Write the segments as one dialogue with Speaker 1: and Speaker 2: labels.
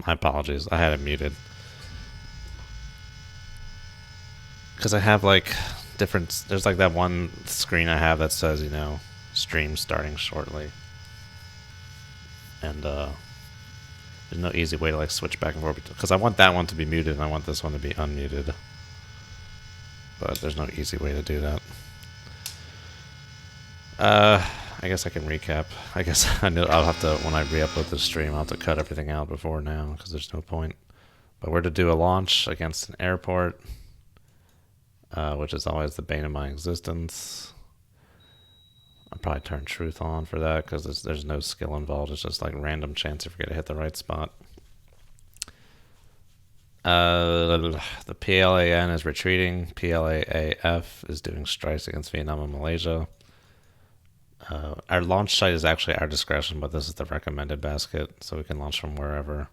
Speaker 1: My apologies. I had it muted. Because I have like different... There's like that one screen I have that says, you know, stream starting shortly. And there's no easy way to like switch back and forth. Because I want that one to be muted and I want this one to be unmuted. But there's no easy way to do that. I guess I can recap. I guess I know I'll have to, when I re-upload the stream, I'll have to cut everything out before now because there's no point. But we're to do a launch against an airport, which is always the bane of my existence. I'll probably turn truth on for that because there's no skill involved. It's just like random chance if you're going to hit the right spot. The PLAN is retreating. PLAAF is doing strikes against Vietnam and Malaysia. Our launch site is actually our discretion, but this is the recommended basket, so we can launch from wherever.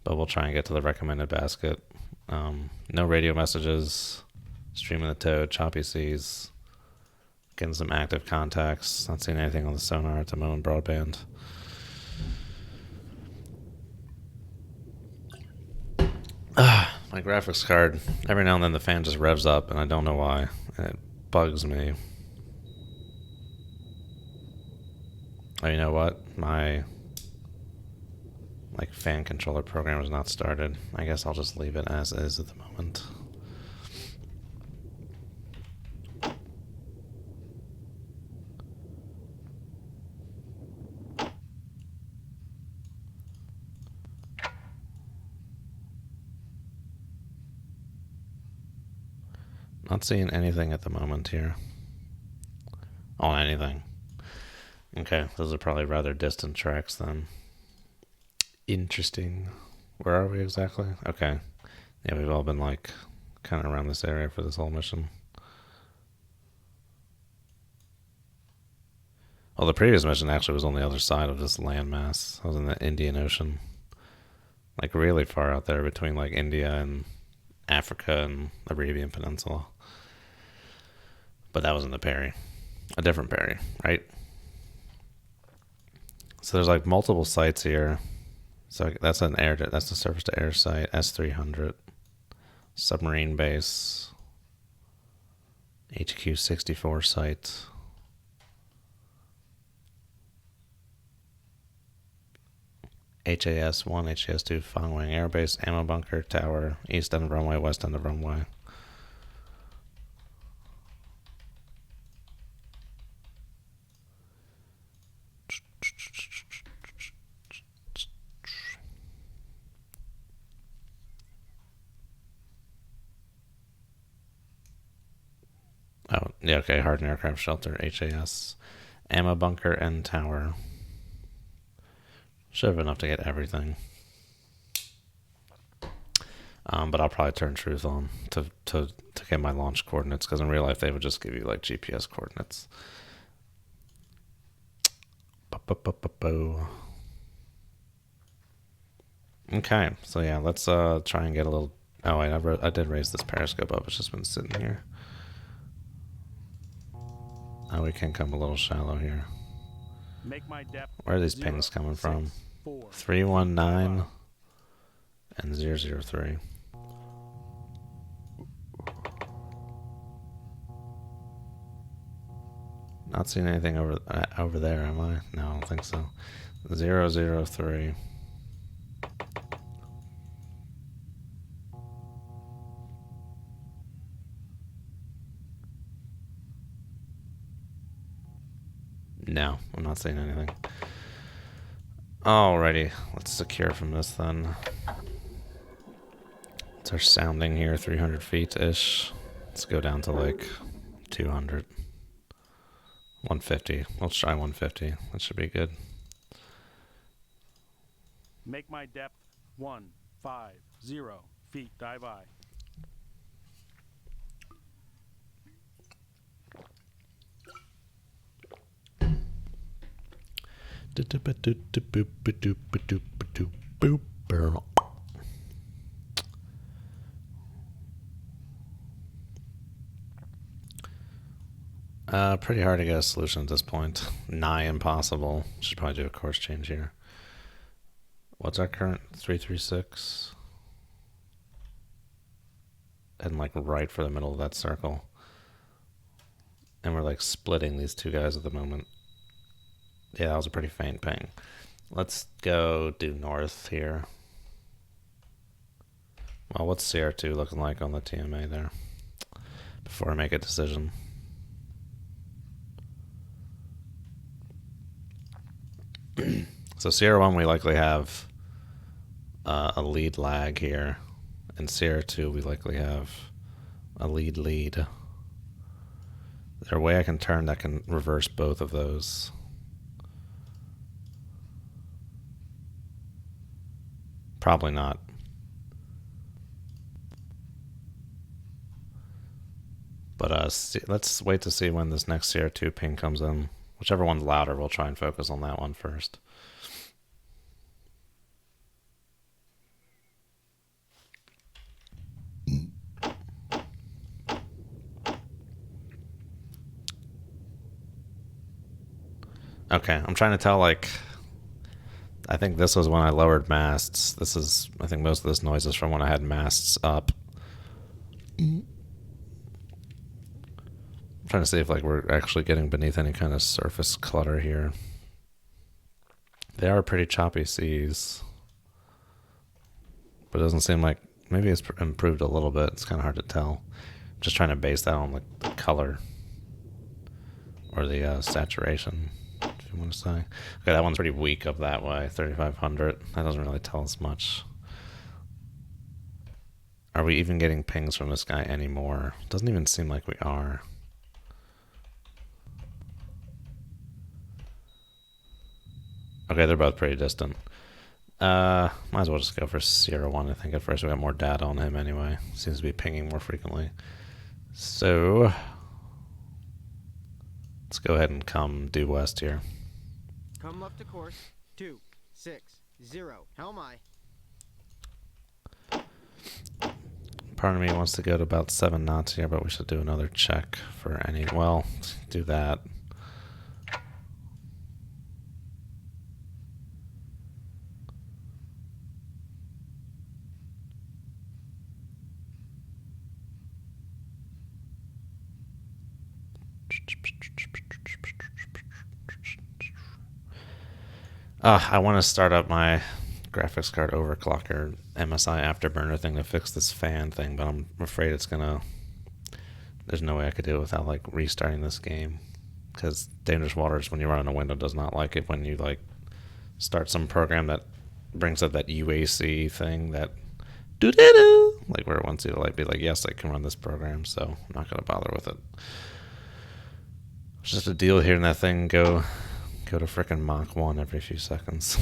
Speaker 1: But we'll try and get to the recommended basket. No radio messages. Streaming the toad. Choppy seas. Getting some active contacts. Not seeing anything on the sonar at the moment. Broadband. My graphics card. Every now and then the fan just revs up, and I don't know why. And it bugs me. Oh, you know what? My fan controller program is not started. I guess I'll just leave it as is at the moment. Not seeing anything at the moment here. On anything. Okay, those are probably rather distant tracks then. Interesting. Where are we exactly? Okay. Yeah, we've all been like kind of around this area for this whole mission. Well, the previous mission actually was on the other side of this landmass. I was in the Indian Ocean. Like really far out there between like India and Africa and the Arabian Peninsula. But that wasn't the Perry. A different Perry, right? So there's like multiple sites here. So that's that's the surface to air site, S300, submarine base, HQ 64 site, HAS 1, HAS 2, Fenghuang Air Base, ammo bunker, tower, east end of runway, west end of runway. Oh, yeah, okay, hardened aircraft shelter, HAS, ammo bunker, and tower. Should have enough to get everything. But I'll probably turn truth on to get my launch coordinates, because in real life they would just give you like GPS coordinates. Okay, so yeah, let's try and get a little... Oh, I did raise this periscope up. It's just been sitting here. Oh, we can come a little shallow here. Where are these pings coming from? 319 and 003. Not seeing anything over there, am I? No, I don't think so. 003. No, I'm not seeing anything. Alrighty, let's secure from this then. It's our sounding here, 300 feet-ish. Let's go down to like 200. 150. Let's try 150. That should be good.
Speaker 2: Make my depth 150 feet. Dive by.
Speaker 1: Pretty hard to get a solution at this point. Nigh impossible. Should probably do a course change here. What's our current 336? And like right for the middle of that circle. And we're like splitting these two guys at the moment. Yeah, that was a pretty faint ping. Let's go due north here. Well, what's CR2 looking like on the TMA there? Before I make a decision. So CR1 we likely have a lead lag here. And CR2 we likely have a lead. Is there a way I can turn that can reverse both of those? Probably not. But let's wait to see when this next CR2 ping comes in. Whichever one's louder, we'll try and focus on that one first. Okay, I'm trying to tell, like, I think this was when I lowered masts. This is, I think most of this noise is from when I had masts up. I'm trying to see if, like, we're actually getting beneath any kind of surface clutter here. They are pretty choppy seas. But it doesn't seem like, maybe it's improved a little bit. It's kind of hard to tell. I'm just trying to base that on, like, the color. Or the saturation, if you want to say. Okay, that one's pretty weak up that way, 3500. That doesn't really tell us much. Are we even getting pings from this guy anymore? Doesn't even seem like we are. Okay, they're both pretty distant. Might as well just go for Sierra 1, I think. At first we got more data on him anyway. Seems to be pinging more frequently. So let's go ahead and come due west here.
Speaker 3: Come up to course 260. Helm I.
Speaker 1: Part of me wants to go to about 7 knots here, but we should do another check for any. Well, do that. I want to start up my graphics card overclocker MSI afterburner thing to fix this fan thing, but I'm afraid it's gonna. There's no way I could do it without like restarting this game, because Dangerous Waters, when you run in a window, does not like it when you like start some program that brings up that UAC thing that do do do, like where it wants you to like be like, yes, I can run this program, so I'm not gonna bother with it. It's just a deal hearing that thing go to frickin' Mach 1 every few seconds.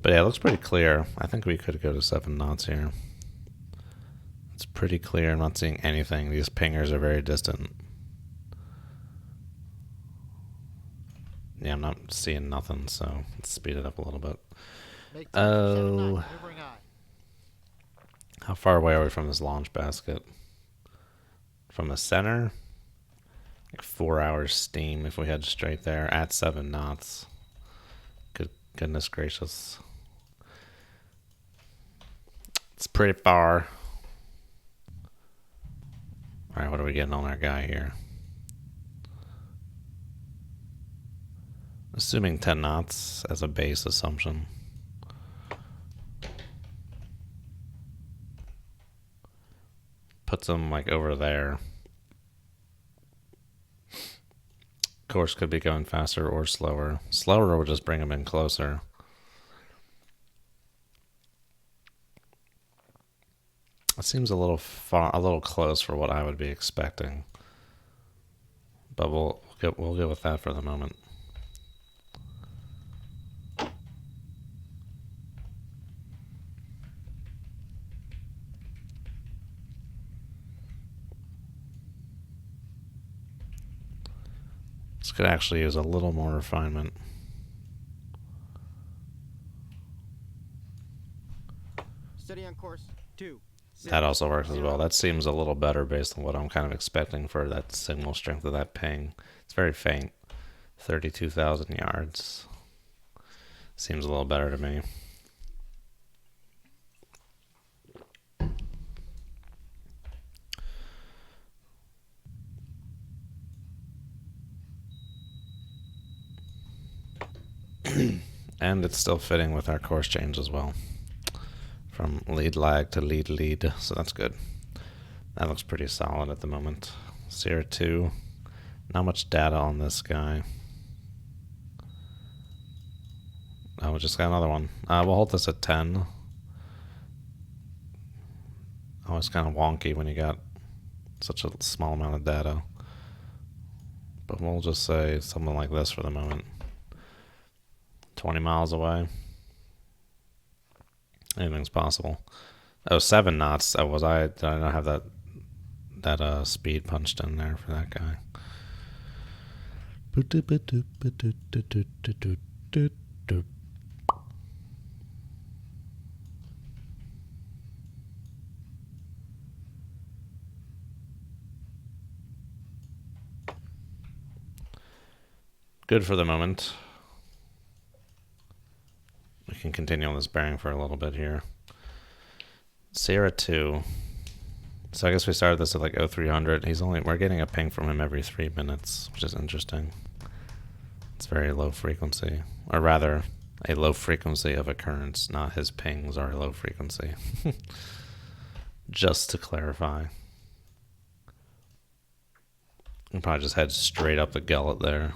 Speaker 1: But yeah, it looks pretty clear. I think we could go to 7 knots here. It's pretty clear. I'm not seeing anything. These pingers are very distant. Yeah, I'm not seeing nothing, so let's speed it up a little bit. Oh. How far away are we from this launch basket? From the center? Like 4 hours steam if we head straight there at 7 knots. Goodness gracious. It's pretty far. Alright, what are we getting on our guy here? Assuming 10 knots as a base assumption. Puts them like over there. Course could be going faster or slower. Slower would just bring them in closer. It seems a little far, a little close for what I would be expecting. But we'll go with that for the moment. This could actually use a little more refinement.
Speaker 3: on course 2.
Speaker 1: That also works as well. That seems a little better based on what I'm kind of expecting for that signal strength of that ping. It's very faint. 32,000 yards. Seems a little better to me. And it's still fitting with our course change as well. From lead lag to lead lead, so that's good. That looks pretty solid at the moment. Sierra 2, not much data on this guy. Oh, we just got another one. We'll hold this at 10. Oh, it's kind of wonky when you got such a small amount of data. But we'll just say something like this for the moment. 20 miles away. Anything's possible. Oh, 7 knots. Oh, did I not have that speed punched in there for that guy? Good for the moment. We can continue on this bearing for a little bit here. Sierra 2. So I guess we started this at like 0300. We're getting a ping from him every 3 minutes, which is interesting. It's very low frequency, or rather, a low frequency of occurrence. Not his pings are a low frequency. Just to clarify. We'll probably just head straight up the gullet there.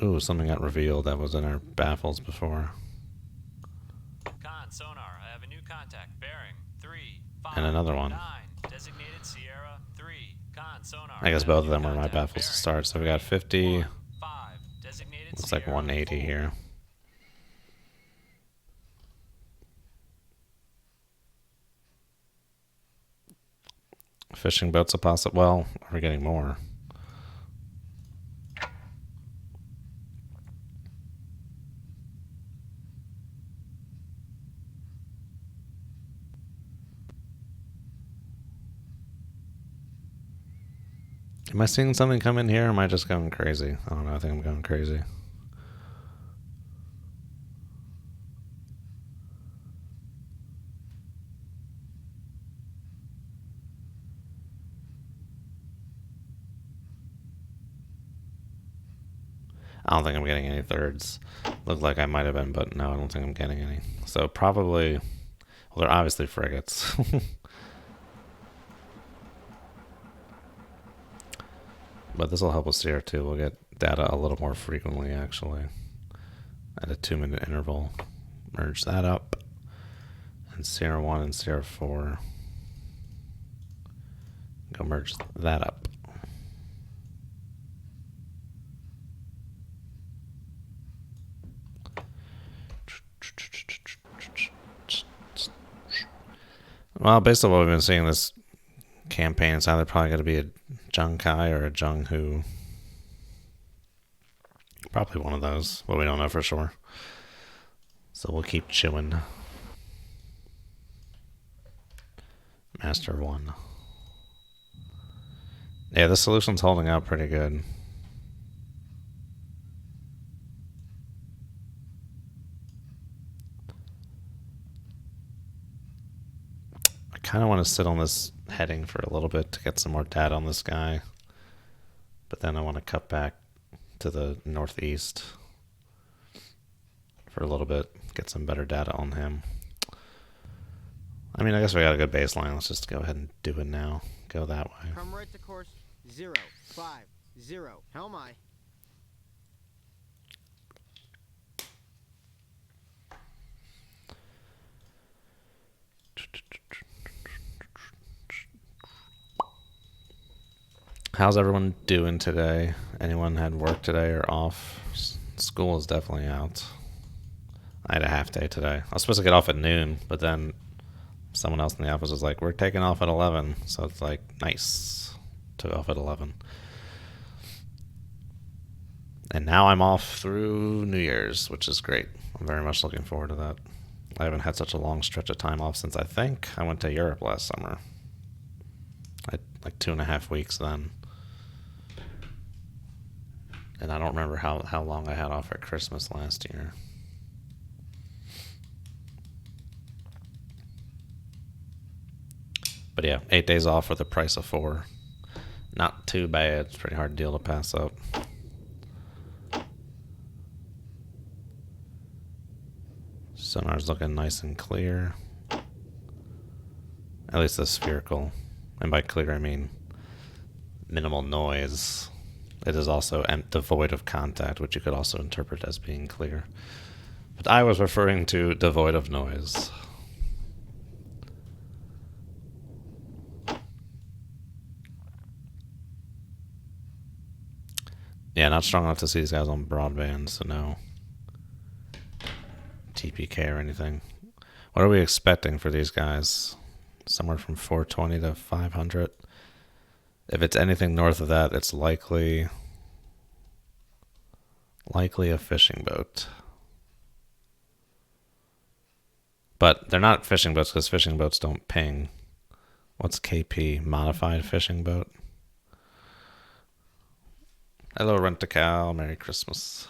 Speaker 1: Ooh, something got revealed that was in our baffles before.
Speaker 4: Con sonar, I have a new contact bearing 3, 5,
Speaker 1: And another one.
Speaker 4: 9, designated Sierra 3. Con sonar.
Speaker 1: I guess both of them were my baffles to start. So we got 50.
Speaker 4: 5, designated
Speaker 1: Looks like
Speaker 4: Sierra
Speaker 1: 180
Speaker 4: 4.
Speaker 1: here. Fishing boats a possible. Well, we're getting more. Am I seeing something come in here, or am I just going crazy? I don't know, I think I'm going crazy. I don't think I'm getting any thirds. Looked like I might have been, but no, I don't think I'm getting any. So probably, well, they're obviously frigates. But this will help us here too. We'll get data a little more frequently, actually, at a 2-minute interval. Merge that up, and Sierra 1 and Sierra 4. Go merge that up. Well, based on what we've been seeing this campaign, it's either probably going to be a Zheng Kai or a Zheng Hu. Probably one of those, but we don't know for sure. So we'll keep chewing. Master 1. Yeah, the solution's holding out pretty good. I kind of want to sit on this heading for a little bit to get some more data on this guy. But then I want to cut back to the northeast for a little bit, get some better data on him. I mean, I guess we got a good baseline. Let's just go ahead and do it now. Go that way.
Speaker 3: Come right to course 050. Helm aye.
Speaker 1: How's everyone doing today? Anyone had work today or off? School is definitely out. I had a half day today. I was supposed to get off at noon, but then someone else in the office was like, we're taking off at 11. So it's like, nice. Took off at 11. And now I'm off through New Year's, which is great. I'm very much looking forward to that. I haven't had such a long stretch of time off since I think I went to Europe last summer. I like 2.5 weeks then. And I don't remember how long I had off at Christmas last year. But yeah, 8 days off for the price of 4. Not too bad. It's a pretty hard deal to pass up. Sonar's looking nice and clear. At least the spherical. And by clear, I mean minimal noise. It is also devoid of contact, which you could also interpret as being clear. But I was referring to devoid of noise. Yeah, not strong enough to see these guys on broadband, so no TPK or anything. What are we expecting for these guys? Somewhere from 420 to 500. If it's anything north of that, it's likely a fishing boat. But they're not fishing boats because fishing boats don't ping. What's KP? Modified fishing boat? Hello, Rent-A-Cow. Merry Christmas.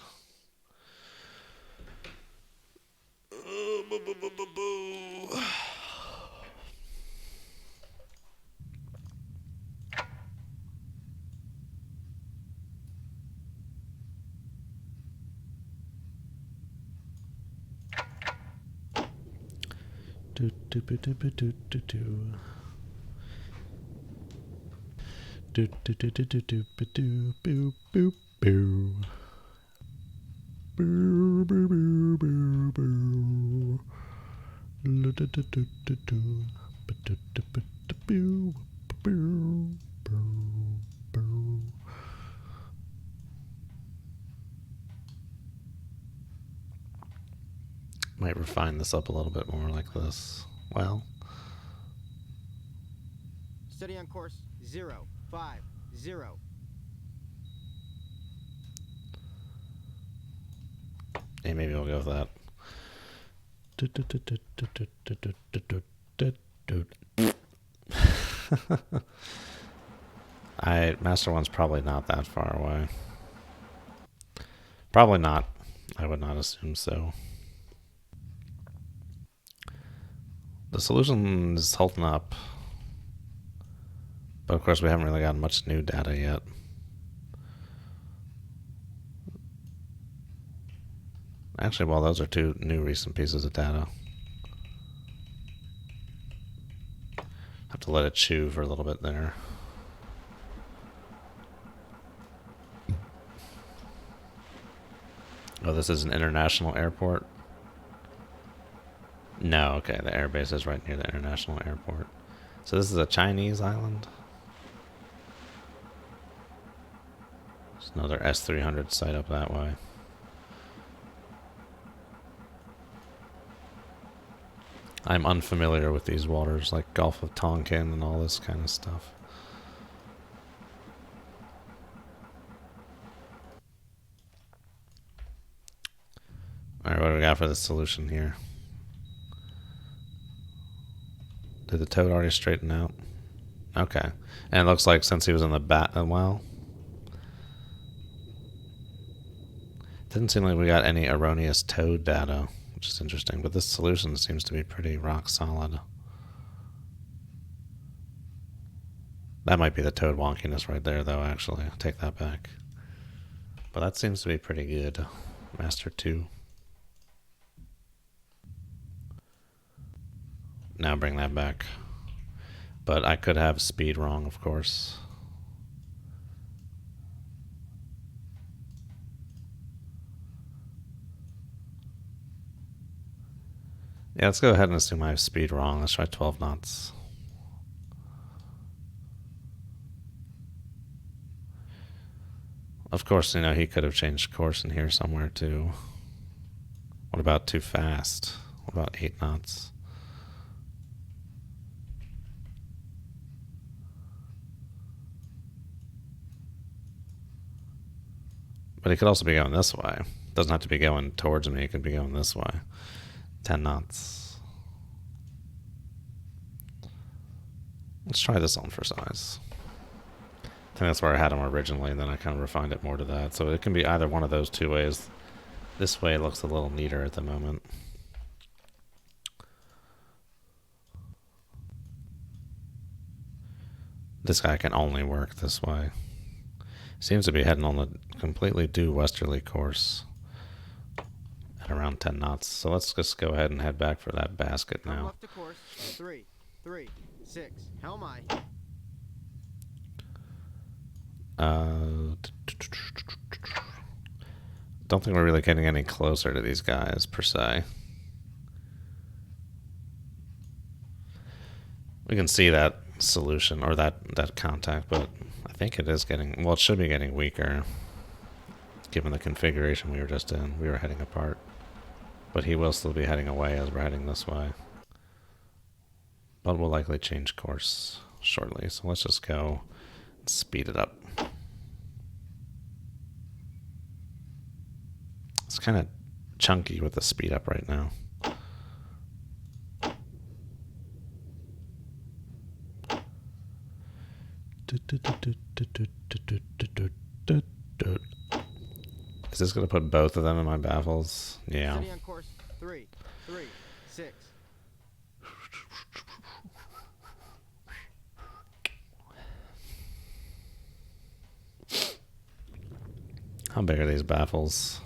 Speaker 1: Do do do do do do do do. Do do do do do do do boo boo boo. Boo boo boo boo boo. Do do do do do do. Do do do do boo boo boo boo. Might refine this up a little bit more like this. Well,
Speaker 3: Study on course 050.
Speaker 1: yeah, maybe we'll go with that. Master One's probably not that far away. Probably not. I would not assume so. The solution is holding up. But of course we haven't really gotten much new data yet. Actually, well, those are 2 new recent pieces of data. Have to let it chew for a little bit there. Oh, this is an international airport? No, okay, the airbase is right near the international airport. So this is a Chinese island? There's another S-300 site up that way. I'm unfamiliar with these waters, like Gulf of Tonkin and all this kind of stuff. Alright, what do we got for the solution here? Did the toad already straighten out? Okay. And it looks like since he was in the well, didn't seem like we got any erroneous toad data, which is interesting, but this solution seems to be pretty rock solid. That might be the toad wonkiness right there, though, actually. I'll take that back. But that seems to be pretty good. Master 2. Now bring that back. But I could have speed wrong, of course. Yeah, let's go ahead and assume I have speed wrong. Let's try 12 knots. Of course, you know, he could have changed course in here somewhere too. What about too fast? What about 8 knots? But he could also be going this way. Doesn't have to be going towards me. He could be going this way. 10 knots. Let's try this on for size. I think that's where I had them originally, and then I kind of refined it more to that. So it can be either one of those two ways. This way looks a little neater at the moment. This guy can only work this way. Seems to be heading on a completely due westerly course at around 10 knots. So let's just go ahead and head back for that basket
Speaker 3: Come
Speaker 1: now.
Speaker 3: left to course. 3, 3, 6. Helm aye.
Speaker 1: Don't think we're really getting any closer to these guys per se. We can see that solution or that contact, but I think it is getting, well, it should be getting weaker given the configuration we were just in. We were heading apart, but he will still be heading away as we're heading this way, but we'll likely change course shortly. So let's just go and speed it up. It's kind of chunky with the speed up right now. Is this going to put both of them in my baffles? Yeah.
Speaker 3: Steady on course. 3, 3, 6.
Speaker 1: How big are these baffles?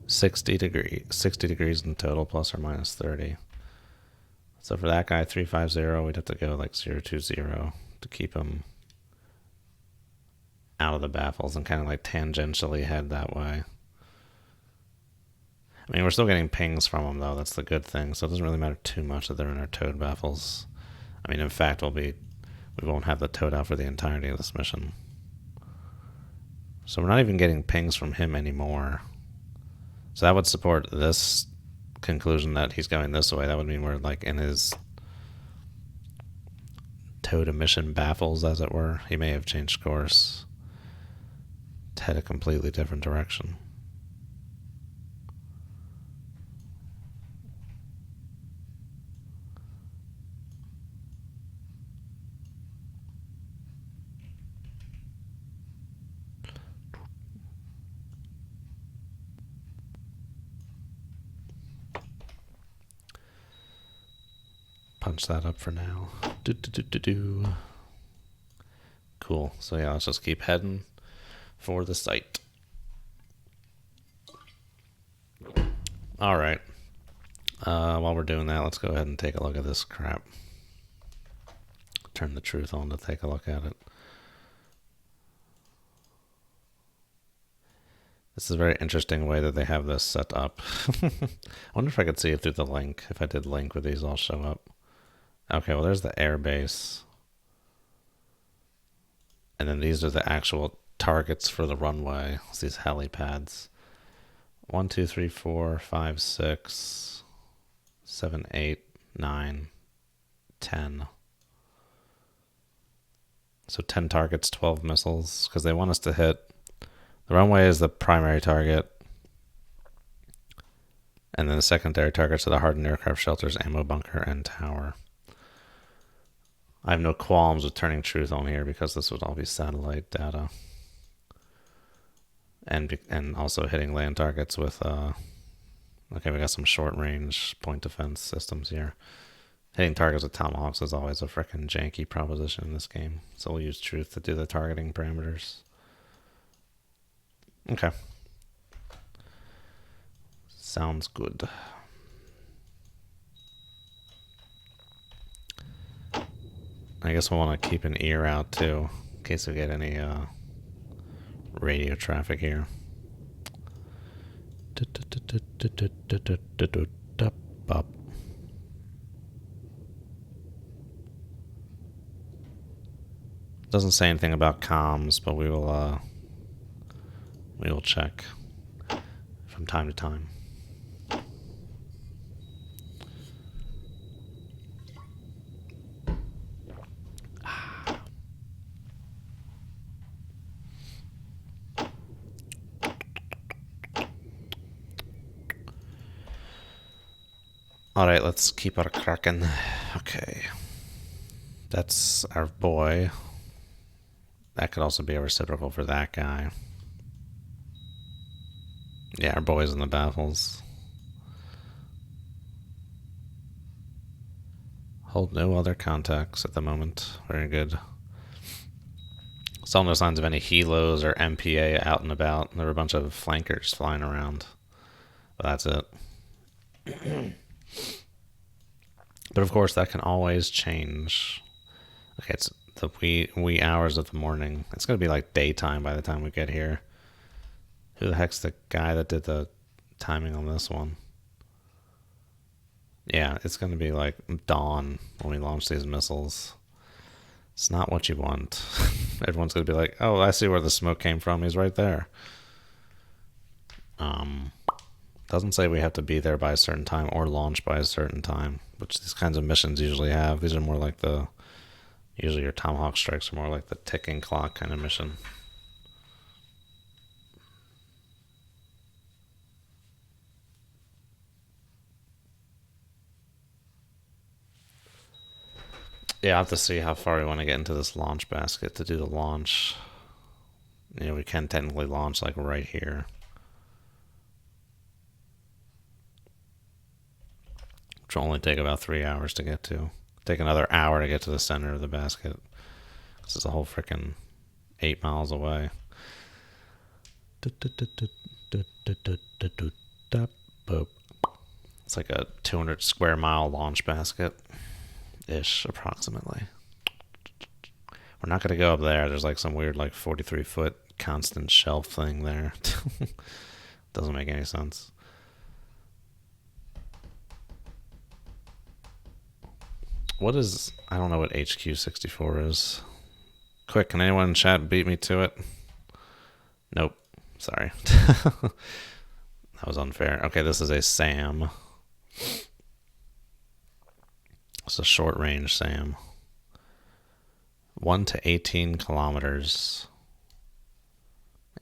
Speaker 1: $60 degrees in total, plus or minus 30. So for that guy, 350, we'd have to go like 020 to keep him out of the baffles and kind of like tangentially head that way. I mean, we're still getting pings from them though. That's the good thing. So it doesn't really matter too much that they're in our towed baffles. I mean, in fact, we won't have the towed out for the entirety of this mission. So we're not even getting pings from him anymore. So that would support this conclusion that he's going this way. That would mean we're like in his towed emission baffles, as it were. He may have changed course to head a completely different direction. Punch that up for now. Cool. So yeah, let's just keep heading for the site. All right. While we're doing that, let's go ahead and take a look at this crap. Turn the truth on to take a look at it. This is a very interesting way that they have this set up. I wonder if I could see it through the link. If I did link, would these all show up? Okay, well, there's the air base. And then these are the actual targets for the runway. It's these helipads. 1, 2, 3, 4, 5, 6, 7, 8, 9, 10. So 10 targets, 12 missiles, because they want us to hit. The runway is the primary target. And then the secondary targets are the hardened aircraft shelters, ammo bunker, and tower. I have no qualms with turning truth on here because this would all be satellite data. And also hitting land targets with, okay, we got some short range point defense systems here. Hitting targets with tomahawks is always a frickin' janky proposition in this game. So we'll use truth to do the targeting parameters. Okay. Sounds good. I guess we'll want to keep an ear out too, in case we get any radio traffic here. Doesn't say anything about comms, but we will check from time to time. Alright, let's keep our Kraken. Okay. That's our boy. That could also be a reciprocal for that guy. Yeah, our boy's in the baffles. Hold no other contacts at the moment. Very good. Saw no signs of any helos or MPA out and about. There were a bunch of flankers flying around. But that's it. But of course, that can always change. Okay, it's the wee hours of the morning. It's going to be like daytime by the time we get here. Who the heck's the guy that did the timing on this one? Yeah, it's going to be like dawn when we launch these missiles. It's not what you want. Everyone's going to be like, oh, I see where the smoke came from. He's right there. Doesn't say we have to be there by a certain time or launch by a certain time, which these kinds of missions usually have. These are more like usually your Tomahawk strikes are more like the ticking clock kind of mission. Yeah, I have to see how far we want to get into this launch basket to do the launch. You know, we can technically launch like right here. Which will only take about 3 hours to get to. Take another hour to get to the center of the basket. This is a whole freaking 8 miles away. It's like a 200 square mile launch basket-ish, approximately. We're not going to go up there. There's like some weird like 43-foot constant shelf thing there. Doesn't make any sense. What is... I don't know what HQ-64 is. Quick, can anyone in chat beat me to it? Nope. Sorry. That was unfair. Okay, this is a SAM. It's a short-range SAM. 1 to 18 kilometers.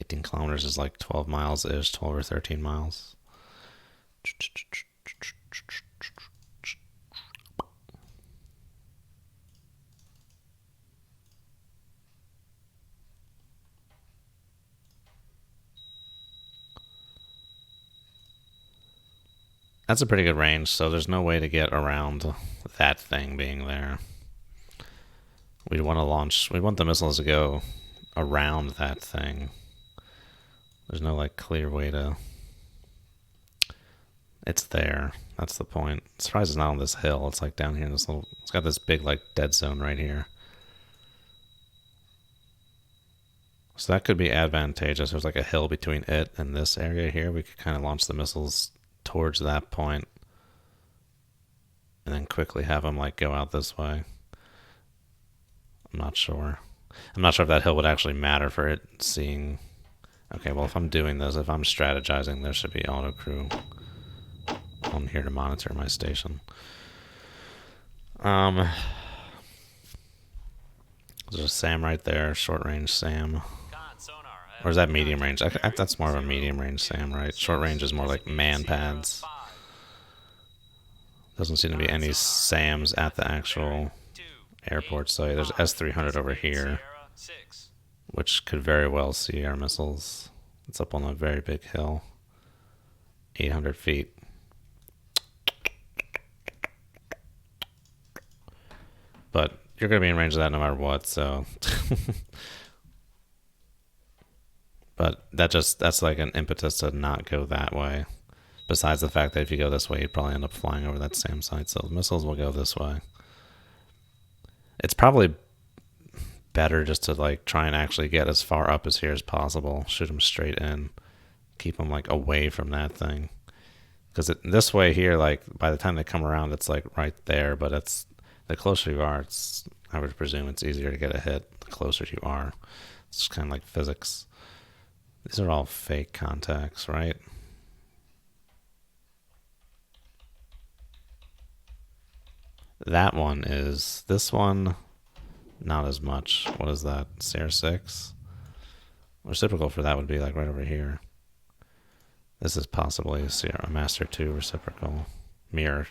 Speaker 1: 18 kilometers is like 12 miles-ish, 12 or 13 miles. That's a pretty good range, so there's no way to get around that thing being there. We want to launch... We want the missiles to go around that thing. There's no, like, clear way to... It's there. That's the point. I'm surprised it's not on this hill. It's, like, down here in this little... It's got this big, like, dead zone right here. So that could be advantageous. There's, like, a hill between it and this area here. We could kind of launch the missiles towards that point and then quickly have them like go out this way. I'm not sure if that hill would actually matter for it seeing. Okay, well, if I'm doing this, if I'm strategizing, there should be auto crew on here to monitor my station. There's a SAM right there, short range SAM. Or is that medium range? That's more of a medium range SAM, right? Short range is more like man pads. Doesn't seem to be any SAMs at the actual airport site. There's S-300 over here, which could very well see our missiles. It's up on a very big hill. 800 feet. But you're going to be in range of that no matter what, so... But that's like an impetus to not go that way. Besides the fact that if you go this way, you'd probably end up flying over that same site. So the missiles will go this way. It's probably better just to like try and actually get as far up as here as possible. Shoot them straight in. Keep them like away from that thing. Because this way here, like by the time they come around, it's like right there. But it's the closer you are, I would presume it's easier to get a hit the closer you are. It's just kind of like physics. These are all fake contacts, right? That one is... This one, not as much. What is that? CR6? Reciprocal for that would be like right over here. This is possibly a Master 2 reciprocal. Mirror.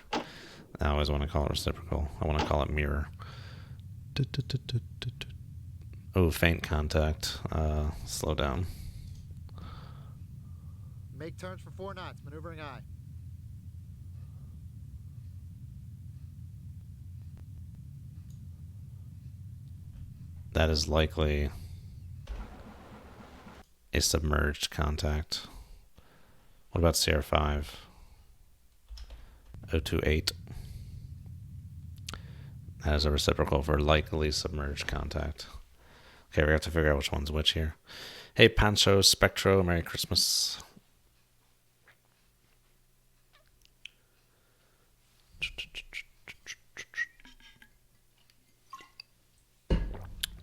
Speaker 1: I always want to call it reciprocal. I want to call it mirror. Oh, faint contact. Slow down.
Speaker 5: Make turns for 4 knots, maneuvering high.
Speaker 1: That is likely a submerged contact. What about CR5? 028. That is a reciprocal for likely submerged contact. Okay, we have to figure out which one's which here. Hey, Pancho Spectro, Merry Christmas.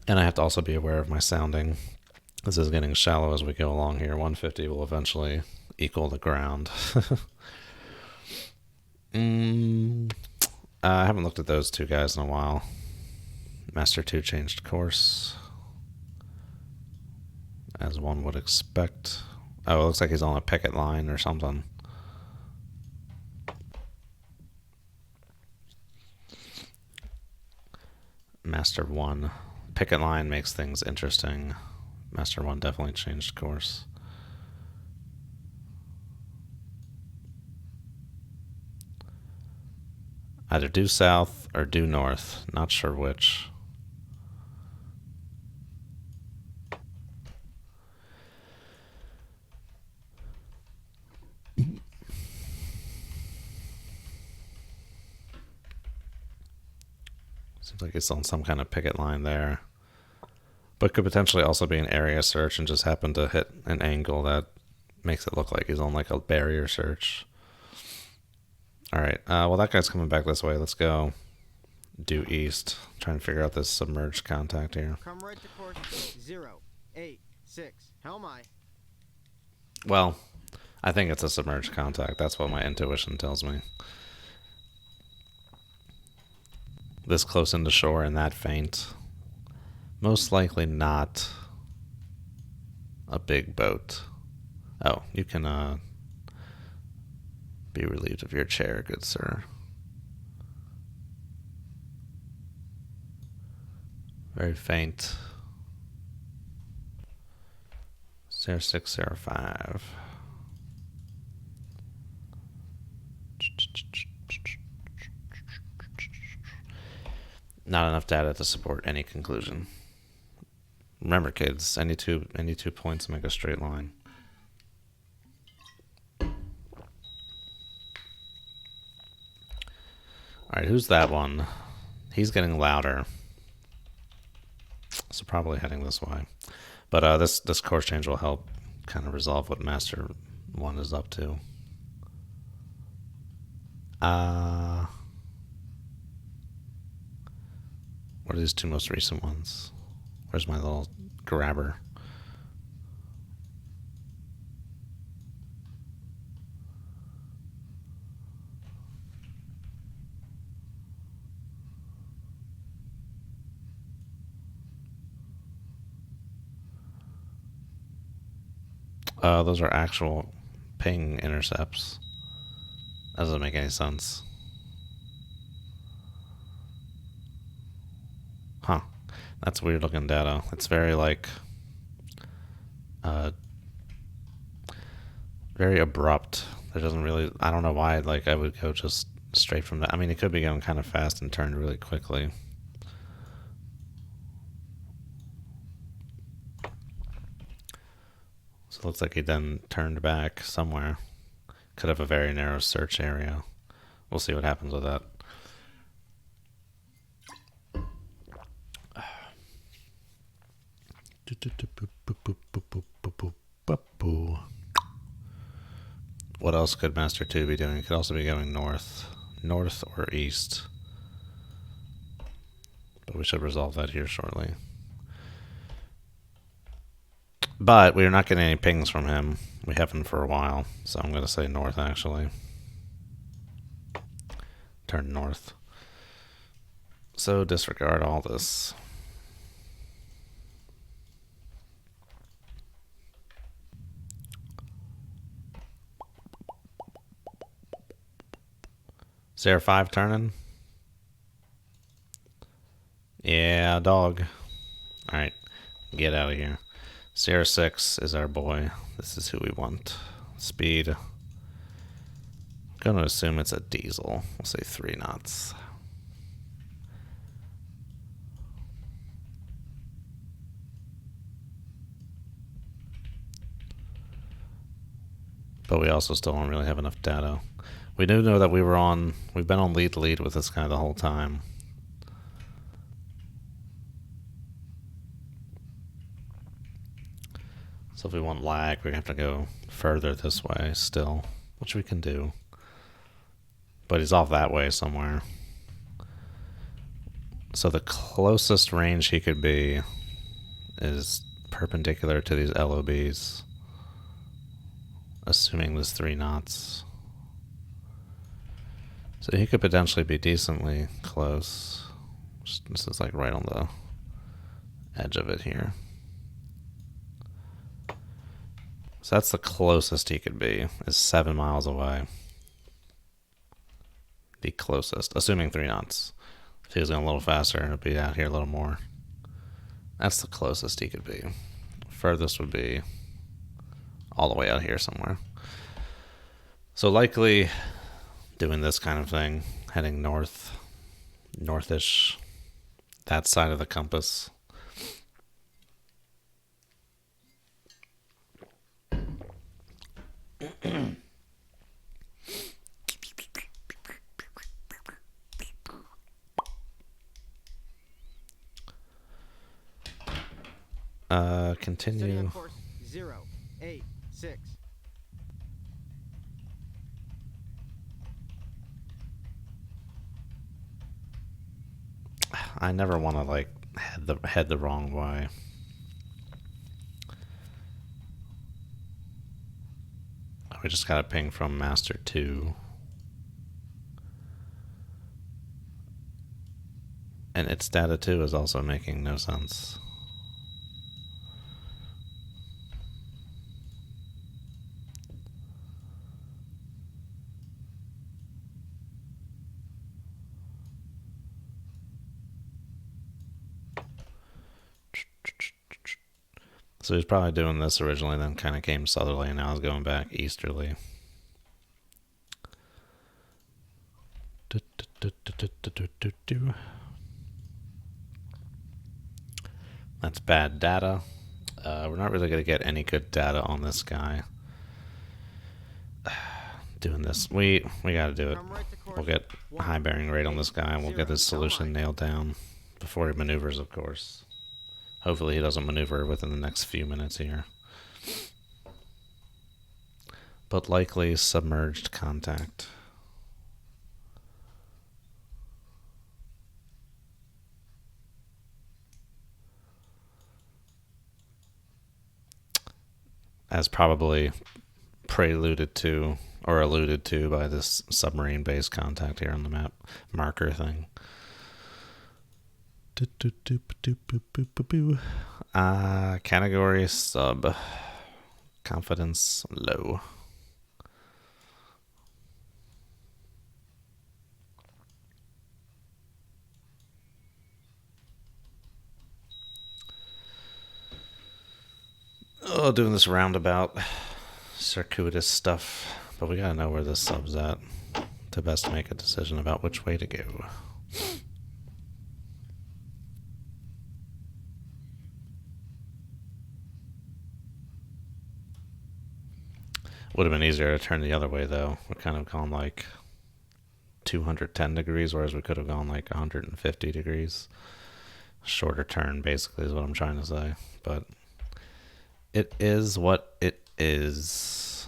Speaker 1: And I have to also be aware of my sounding. This is getting shallow as we go along here. 150 will eventually equal the ground. I haven't looked at those two guys in a while. Master 2 changed course, as one would expect. Oh, it looks like he's on a picket line or something. Master 1. Picket line makes things interesting. Master 1 definitely changed course. Either due south or due north. Not sure which. Seems like it's on some kind of picket line there. But could potentially also be an area search and just happen to hit an angle that makes it look like he's on like a barrier search. Alright, well that guy's coming back this way. Let's go due east. Trying to figure out this submerged contact here.
Speaker 3: Come right to course 086. Helm aye.
Speaker 1: Well, I think it's a submerged contact. That's what my intuition tells me. This close into shore and that faint. Most likely not a big boat. Oh, you can be relieved of your chair, good sir. Very faint. 0605. Not enough data to support any conclusion. Remember, kids, any two points make a straight line. Alright, who's that one? He's getting louder. So probably heading this way. But this course change will help kind of resolve what Master 1 is up to. What are these two most recent ones? Where's my little grabber? Those are actual ping intercepts. That doesn't make any sense. Huh. That's weird looking data. It's very like very abrupt. There doesn't really, I don't know why like I would go just straight from that. I mean, it could be going kind of fast and turned really quickly. So it looks like he then turned back somewhere. Could have a very narrow search area. We'll see what happens with that. What else could Master 2 be doing? It could also be going north or east. But we should resolve that here shortly. But we are not getting any pings from him. We haven't for a while. So I'm going to say north, actually. Turn north. So disregard all this. 05 turning. Yeah, dog. Alright, get out of here. Sierra 6 is our boy. This is who we want. Speed. I'm gonna assume it's a diesel. We'll say 3 knots. But we also still don't really have enough data. We do know that we've been on lead with this guy the whole time. So if we want lag, we have to go further this way still, which we can do. But he's off that way somewhere. So the closest range he could be is perpendicular to these LOBs. Assuming this 3 knots. So he could potentially be decently close. This is like right on the edge of it here. So that's the closest he could be, is 7 miles away. The closest, assuming 3 knots. If he was going a little faster, it'd be out here a little more. That's the closest he could be. Furthest would be all the way out here somewhere. So likely doing this kind of thing, heading north, northish, that side of the compass.
Speaker 3: Setting
Speaker 1: Continue.
Speaker 3: on course 086.
Speaker 1: I never want to like head the wrong way. We just got a ping from Master 2. And its data 2 is also making no sense. So he's probably doing this originally, then kind of came southerly, and now he's going back easterly. That's bad data. We're not really going to get any good data on this guy. Doing this, we got to do it.
Speaker 3: Come right to course
Speaker 1: We'll get a high bearing rate on this guy, and we'll get his solution nailed down before he maneuvers, of course. Hopefully he doesn't maneuver within the next few minutes here. But likely submerged contact. As probably preluded to or alluded to by this submarine-based contact here on the map marker thing. Category sub. Confidence low. Oh, doing this roundabout circuitous stuff, but we gotta know where this sub's at to best make a decision about which way to go. Would have been easier to turn the other way though. We're kind of gone like 210 degrees, whereas we could have gone like 150 degrees. Shorter turn basically is what I'm trying to say, but it is what it is.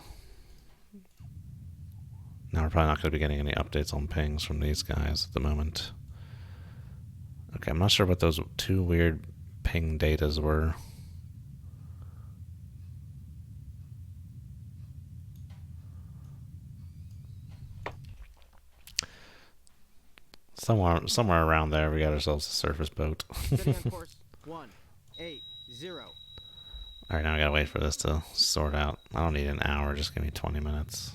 Speaker 1: Now we're probably not going to be getting any updates on pings from these guys at the moment. Okay, I'm not sure what those 2 weird ping datas were. Somewhere around there, we got ourselves a surface boat.
Speaker 3: Setting on course 180.
Speaker 1: Alright, now I gotta wait for this to sort out. I don't need an hour, just give me 20 minutes.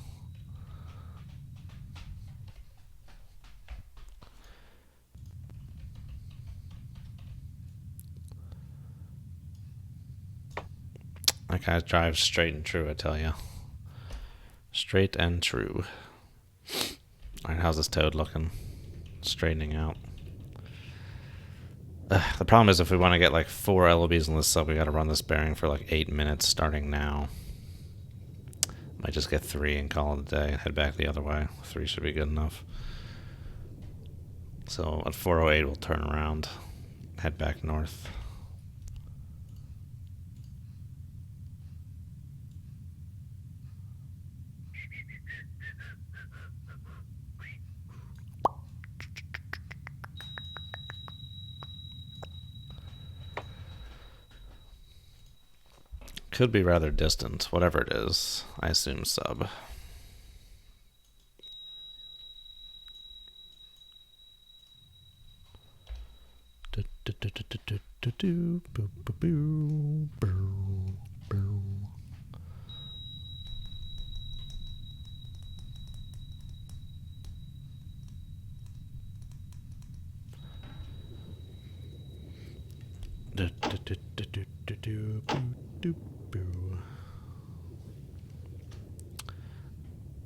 Speaker 1: That guy drives straight and true, I tell you. Straight and true. Alright, how's this toad looking? Straightening out. The problem is if we want to get like 4 LOBs in this sub, we gotta run this bearing for like 8 minutes starting now. Might just get 3 and call it a day. Head back the other way. 3 should be good enough. So at 4:08 we'll turn around. Head back north. Could be rather distant, whatever it is. I assume sub.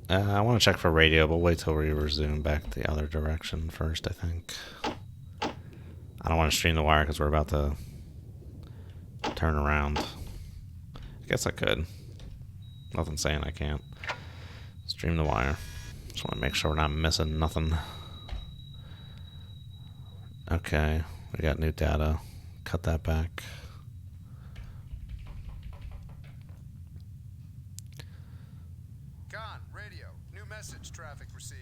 Speaker 1: I want to check for radio, but wait till we resume back the other direction first, I think. I don't want to stream the wire because we're about to turn around. I guess I could. Nothing saying I can't. Stream the wire. Just want to make sure we're not missing nothing. Okay, we got new data. Cut that back.
Speaker 6: Con, radio. New message traffic received.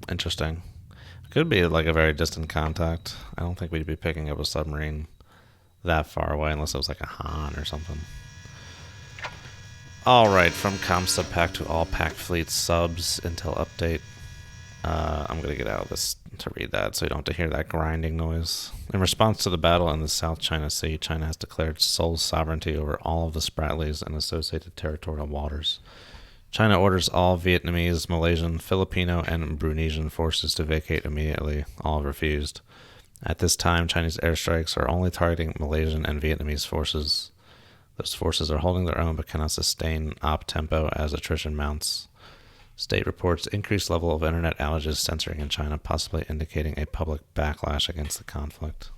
Speaker 1: Interesting. Could be like a very distant contact. I don't think we'd be picking up a submarine that far away unless it was like a Han or something. Alright, from ComSub Pack to all Pack Fleet subs until update. I'm going to get out of this to read that so you don't have to hear that grinding noise. In response to the battle in the South China Sea, China has declared sole sovereignty over all of the Spratlys and associated territorial waters. China orders all Vietnamese, Malaysian, Filipino, and Bruneian forces to vacate immediately. All have refused. At this time, Chinese airstrikes are only targeting Malaysian and Vietnamese forces. Those forces are holding their own but cannot sustain op-tempo as attrition mounts. State reports increased level of internet outages censoring in China, possibly indicating a public backlash against the conflict.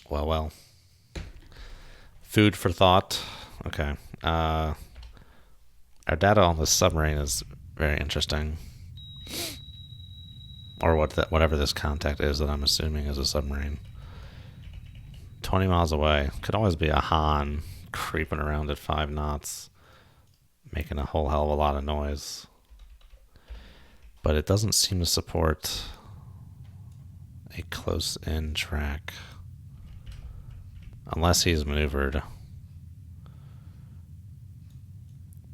Speaker 1: Well. Food for thought. Okay. Our data on the submarine is very interesting. Or whatever this contact is that I'm assuming is a submarine. 20 miles away. Could always be a Han creeping around at 5 knots. Making a whole hell of a lot of noise. But it doesn't seem to support a close-in track. Unless he's maneuvered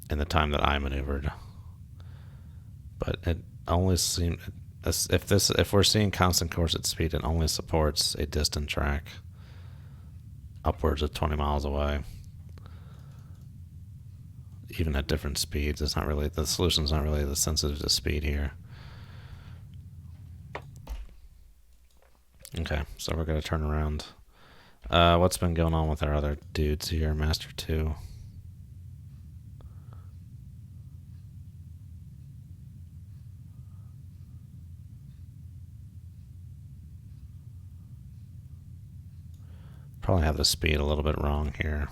Speaker 1: in the time that I maneuvered. But it only seems... If we're seeing constant course at speed, it only supports a distant track. Upwards of 20 miles away. Even at different speeds, it's not really... The solution's not really the sensitive to speed here. Okay, so we're going to turn around. What's been going on with our other dudes here, Master 2? Probably have the speed a little bit wrong here.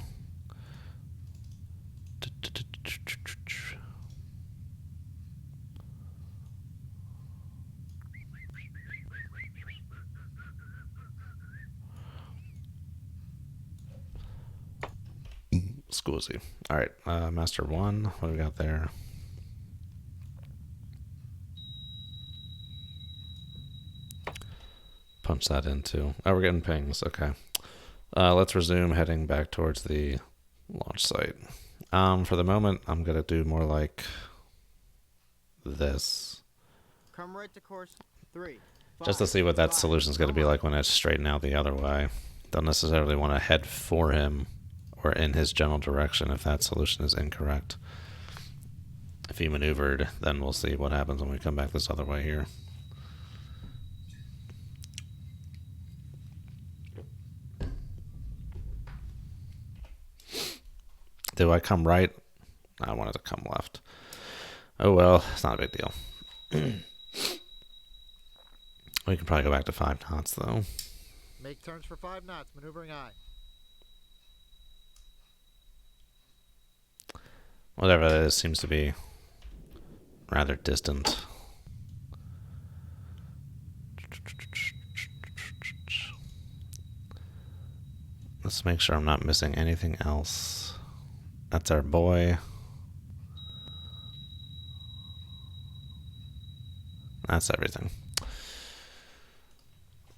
Speaker 1: Scusi. Alright, Master 1, what do we got there? Punch that into... Oh, we're getting pings, okay. Let's resume heading back towards the launch site. For the moment, I'm going to do more like this.
Speaker 3: Come right to course 3.
Speaker 1: Just to see what that solution's going to be like when it's straightened out the other way. Don't necessarily want to head for him or in his general direction if that solution is incorrect. If he maneuvered, then we'll see what happens when we come back this other way here. Do I come right? I wanted to come left. Oh well, it's not a big deal. We can probably go back to 5 knots though.
Speaker 5: Make turns for 5 knots. Maneuvering aye.
Speaker 1: Whatever that is seems to be rather distant. Let's make sure I'm not missing anything else. That's our boy. That's everything.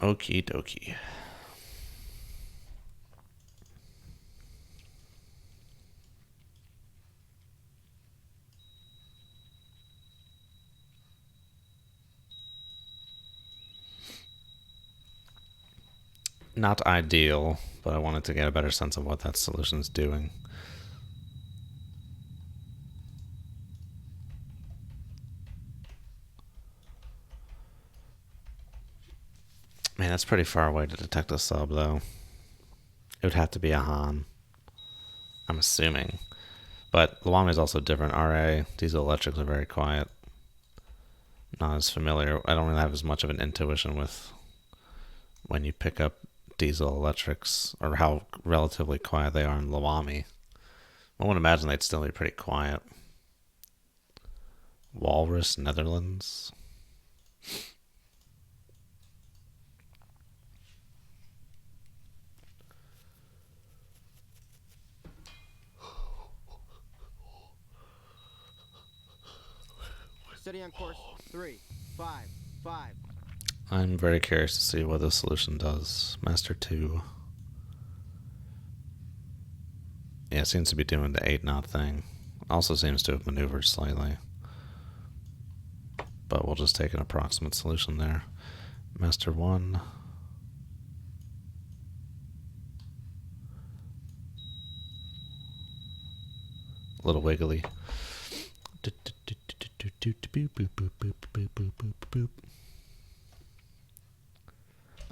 Speaker 1: Okie dokie. Not ideal, but I wanted to get a better sense of what that solution's doing. Man, that's pretty far away to detect a sub, though. It would have to be a Han. I'm assuming. But Luami is also different. RA, diesel electrics are very quiet. Not as familiar. I don't really have as much of an intuition with when you pick up diesel electrics, or how relatively quiet they are in Luami. I would imagine they'd still be pretty quiet. Walrus, Netherlands.
Speaker 3: Steady on course. 3, 5, 5.
Speaker 1: I'm very curious to see what this solution does. Master 2. Yeah, it seems to be doing the 8 knot thing. Also seems to have maneuvered slightly. But we'll just take an approximate solution there. Master 1. A little wiggly.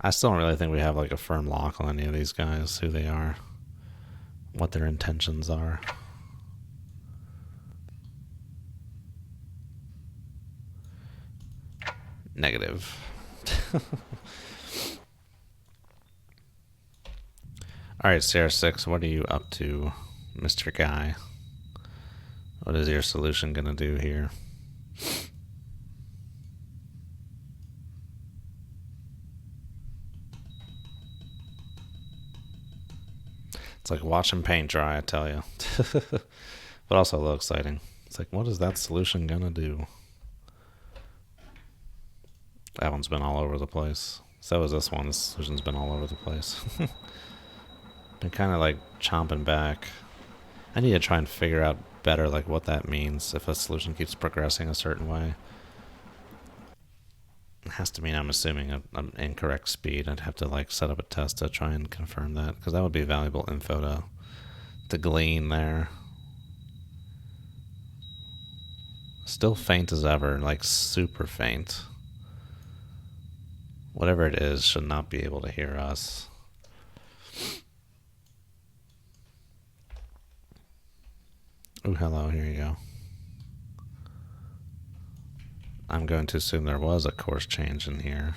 Speaker 1: I still don't really think we have like a firm lock on any of these guys, who they are, what their intentions are. Negative. Alright, CR6, what are you up to, Mr. Guy? What is your solution gonna do here? It's like watching paint dry, I tell you. But also a little exciting. It's like, what is that solution gonna do? That one's been all over the place. So is this one. This solution's been all over the place. Been kind of like chomping back. I need to try and figure out better like what that means if a solution keeps progressing a certain way. It has to mean, I'm assuming, an incorrect speed. I'd have to like set up a test to try and confirm that, because that would be valuable info to glean there. Still faint as ever, like super faint. Whatever it is should not be able to hear us. Oh, hello, here you go. I'm going to assume there was a course change in here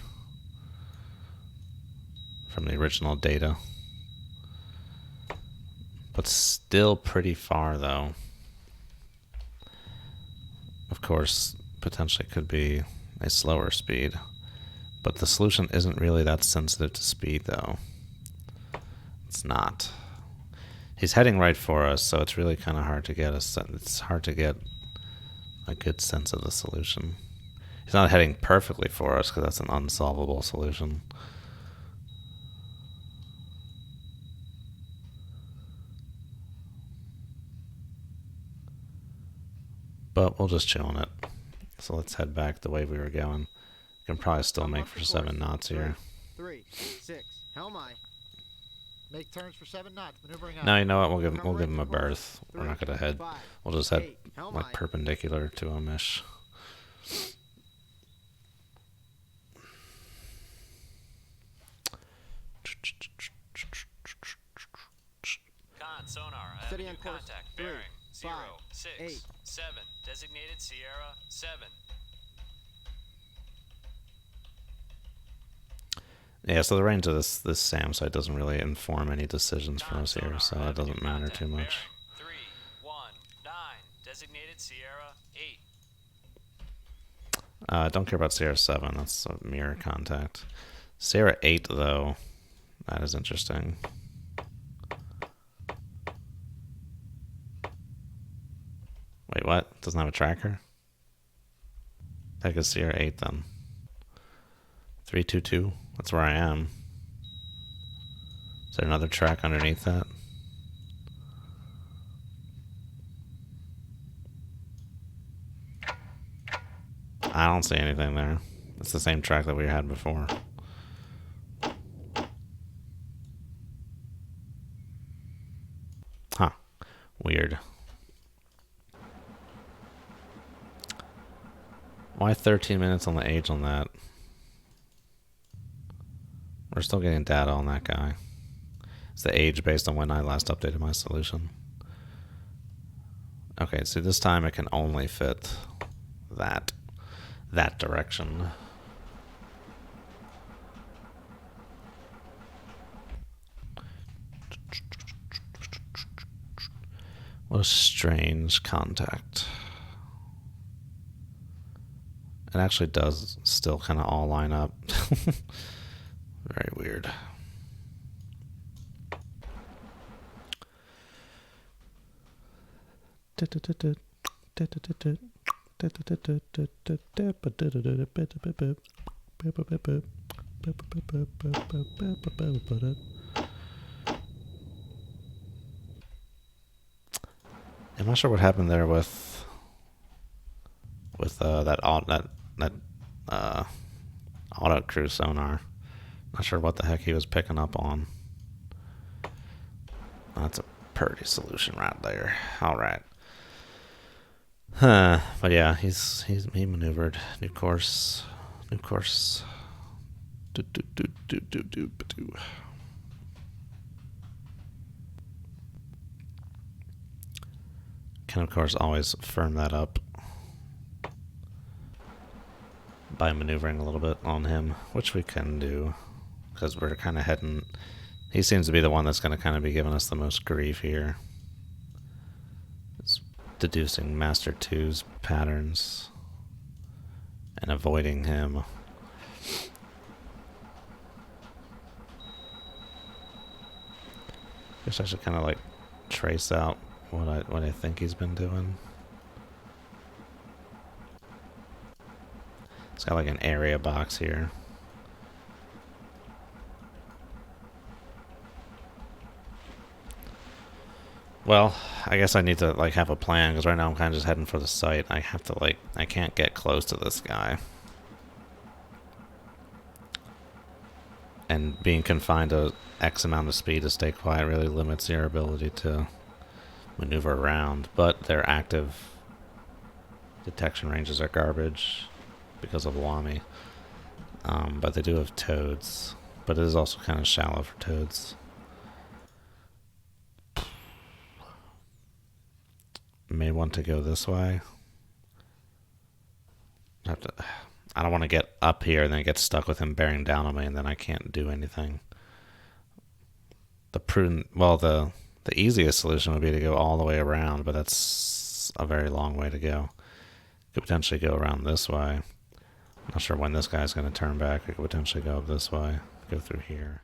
Speaker 1: from the original data. But still pretty far, though. Of course, potentially could be a slower speed. But the solution isn't really that sensitive to speed, though. It's not. He's heading right for us, so it's really kind of hard to get it's hard to get a good sense of the solution. He's not heading perfectly for us, because that's an unsolvable solution. But we'll just chill on it. So let's head back the way we were going. Can probably still make for 7 knots here.
Speaker 3: 3, 6. Helm aye.
Speaker 5: Make turns for 7 knots, maneuvering aye.
Speaker 1: No, you know what?
Speaker 3: Come
Speaker 1: We'll
Speaker 3: right
Speaker 1: give him
Speaker 3: to
Speaker 1: a
Speaker 3: course.
Speaker 1: berth. We're not
Speaker 3: 3,
Speaker 1: gonna head.
Speaker 3: 5,
Speaker 1: We'll just head
Speaker 3: 8, helm
Speaker 1: like
Speaker 3: aye.
Speaker 1: perpendicular to him ish.
Speaker 4: Con, sonar, I have a
Speaker 3: Steady
Speaker 4: new
Speaker 3: on course.
Speaker 4: contact.
Speaker 3: 3,
Speaker 4: Bearing 0,
Speaker 3: 5,
Speaker 4: 6,
Speaker 3: 8.
Speaker 4: 7. Designated Sierra 7.
Speaker 1: Yeah, so the range of this SAM site doesn't really inform any decisions for
Speaker 4: Con,
Speaker 1: us here,
Speaker 4: sonar,
Speaker 1: so
Speaker 4: I
Speaker 1: it
Speaker 4: have a new
Speaker 1: doesn't matter
Speaker 4: contact.
Speaker 1: too much.
Speaker 4: Bearing 3, 1, 9. Designated Sierra 8.
Speaker 1: Don't care about Sierra 7, that's a mirror contact. Sierra 8, though, that is interesting. Wait, what? Doesn't have a tracker? Heck is Sierra 8 then? 322, that's where I am. Is there another track underneath that? I don't see anything there. It's the same track that we had before. Huh. Weird. Why 13 minutes on the age on that? We're still getting data on that guy. It's the age based on when I last updated my solution. Okay, so this time it can only fit that direction. What a strange contact. It actually does still kind of all line up. Very weird. I'm not sure what happened there with that auto crew sonar. Not sure what the heck he was picking up on. That's a pretty solution right there. All right. Huh. But yeah, he maneuvered. New course. New course. Can of course always firm that up by maneuvering a little bit on him, which we can do because we're kind of heading. He seems to be the one that's going to kind of be giving us the most grief here. It's deducing Master 2's patterns and avoiding him. Guess I should kind of like trace out what I think he's been doing. It's got like an area box here. Well, I guess I need to like have a plan because right now I'm kind of just heading for the site. I have to like, I can't get close to this guy. And being confined to X amount of speed to stay quiet really limits your ability to maneuver around. But their active detection ranges are garbage because of Wami. But they do have toads. But it is also kind of shallow for toads. May want to go this way. I don't want to get up here and then get stuck with him bearing down on me and then I can't do anything. The easiest solution would be to go all the way around, but that's a very long way to go. Could potentially go around this way. Not sure when this guy's going to turn back. We could potentially go up this way, go through here.